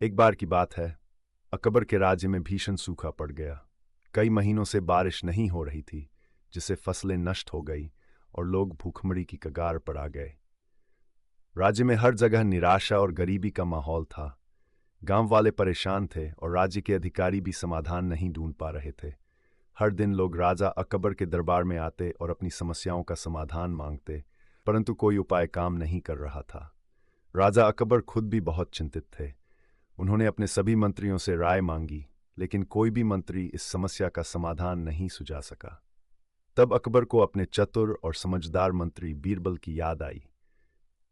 एक बार की बात है, अकबर के राज्य में भीषण सूखा पड़ गया। कई महीनों से बारिश नहीं हो रही थी, जिससे फसलें नष्ट हो गई और लोग भूखमरी की कगार पर आ गए। राज्य में हर जगह निराशा और गरीबी का माहौल था। गांव वाले परेशान थे और राज्य के अधिकारी भी समाधान नहीं ढूंढ पा रहे थे। हर दिन लोग राजा अकबर के दरबार में आते और अपनी समस्याओं का समाधान मांगते, परंतु कोई उपाय काम नहीं कर रहा था। राजा अकबर खुद भी बहुत चिंतित थे। उन्होंने अपने सभी मंत्रियों से राय मांगी, लेकिन कोई भी मंत्री इस समस्या का समाधान नहीं सुझा सका। तब अकबर को अपने चतुर और समझदार मंत्री बीरबल की याद आई।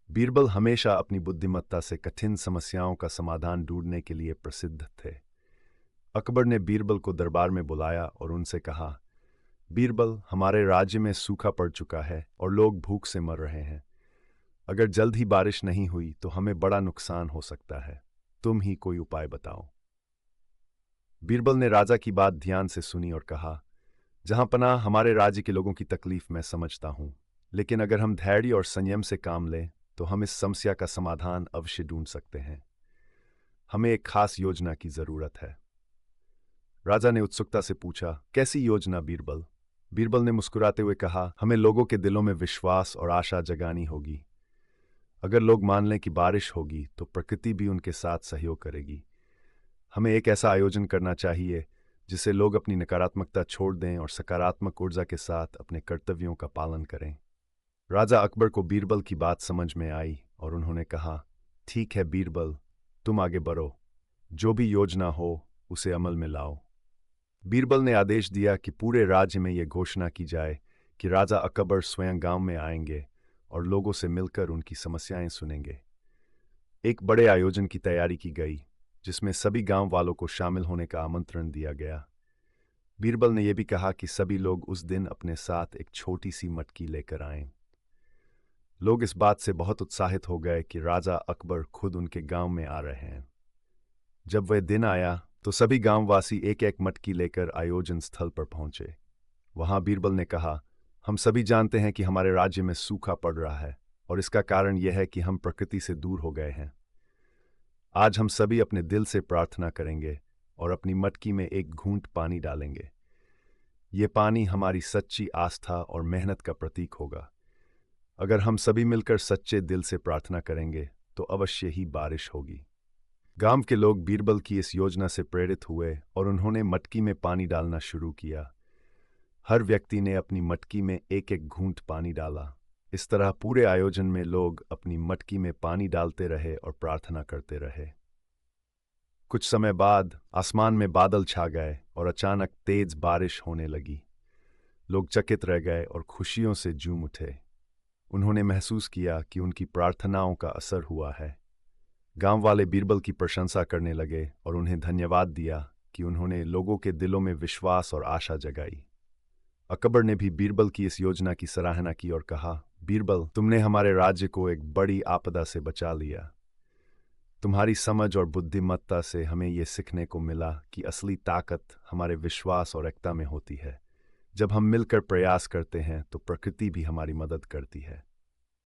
बीरबल हमेशा अपनी बुद्धिमत्ता से कठिन समस्याओं का समाधान ढूंढने के लिए प्रसिद्ध थे। अकबर ने बीरबल को दरबार में बुलाया और उनसे कहा, बीरबल, हमारे राज्य में सूखा पड़ चुका है और लोग भूख से मर रहे हैं। अगर जल्द ही बारिश नहीं हुई तो हमें बड़ा नुकसान हो सकता है। तुम ही कोई उपाय बताओ। बीरबल ने राजा की बात ध्यान से सुनी और कहा, जहां पनाह, हमारे राज्य के लोगों की तकलीफ मैं समझता हूं, लेकिन अगर हम धैर्य और संयम से काम लें तो हम इस समस्या का समाधान अवश्य ढूंढ सकते हैं। हमें एक खास योजना की जरूरत है। राजा ने उत्सुकता से पूछा, कैसी योजना बीरबल? बीरबल ने मुस्कुराते हुए कहा, हमें लोगों के दिलों में विश्वास और आशा जगानी होगी। अगर लोग मान लें कि बारिश होगी तो प्रकृति भी उनके साथ सहयोग करेगी। हमें एक ऐसा आयोजन करना चाहिए जिससे लोग अपनी नकारात्मकता छोड़ दें और सकारात्मक ऊर्जा के साथ अपने कर्तव्यों का पालन करें। राजा अकबर को बीरबल की बात समझ में आई और उन्होंने कहा, ठीक है बीरबल, तुम आगे बढ़ो। जो भी योजना हो उसे अमल में लाओ। बीरबल ने आदेश दिया कि पूरे राज्य में यह घोषणा की जाए कि राजा अकबर स्वयं गांव में आएंगे और लोगों से मिलकर उनकी समस्याएं सुनेंगे। एक बड़े आयोजन की तैयारी की गई, जिसमें सभी गांव वालों को शामिल होने का आमंत्रण दिया गया। बीरबल ने यह भी कहा कि सभी लोग उस दिन अपने साथ एक छोटी सी मटकी लेकर आएं। लोग इस बात से बहुत उत्साहित हो गए कि राजा अकबर खुद उनके गांव में आ रहे हैं। जब वह दिन आया तो सभी गांववासी एक एक मटकी लेकर आयोजन स्थल पर पहुंचे। वहां बीरबल ने कहा, हम सभी जानते हैं कि हमारे राज्य में सूखा पड़ रहा है और इसका कारण यह है कि हम प्रकृति से दूर हो गए हैं। आज हम सभी अपने दिल से प्रार्थना करेंगे और अपनी मटकी में एक घूंट पानी डालेंगे। ये पानी हमारी सच्ची आस्था और मेहनत का प्रतीक होगा। अगर हम सभी मिलकर सच्चे दिल से प्रार्थना करेंगे तो अवश्य ही बारिश होगी। गांव के लोग बीरबल की इस योजना से प्रेरित हुए और उन्होंने मटकी में पानी डालना शुरू किया। हर व्यक्ति ने अपनी मटकी में एक एक घूंट पानी डाला। इस तरह पूरे आयोजन में लोग अपनी मटकी में पानी डालते रहे और प्रार्थना करते रहे। कुछ समय बाद आसमान में बादल छा गए और अचानक तेज बारिश होने लगी। लोग चकित रह गए और खुशियों से झूम उठे। उन्होंने महसूस किया कि उनकी प्रार्थनाओं का असर हुआ है। गांव वाले बीरबल की प्रशंसा करने लगे और उन्हें धन्यवाद दिया कि उन्होंने लोगों के दिलों में विश्वास और आशा जगाई। अकबर ने भी बीरबल की इस योजना की सराहना की और कहा, बीरबल, तुमने हमारे राज्य को एक बड़ी आपदा से बचा लिया। तुम्हारी समझ और बुद्धिमत्ता से हमें ये सीखने को मिला कि असली ताकत हमारे विश्वास और एकता में होती है। जब हम मिलकर प्रयास करते हैं तो प्रकृति भी हमारी मदद करती है।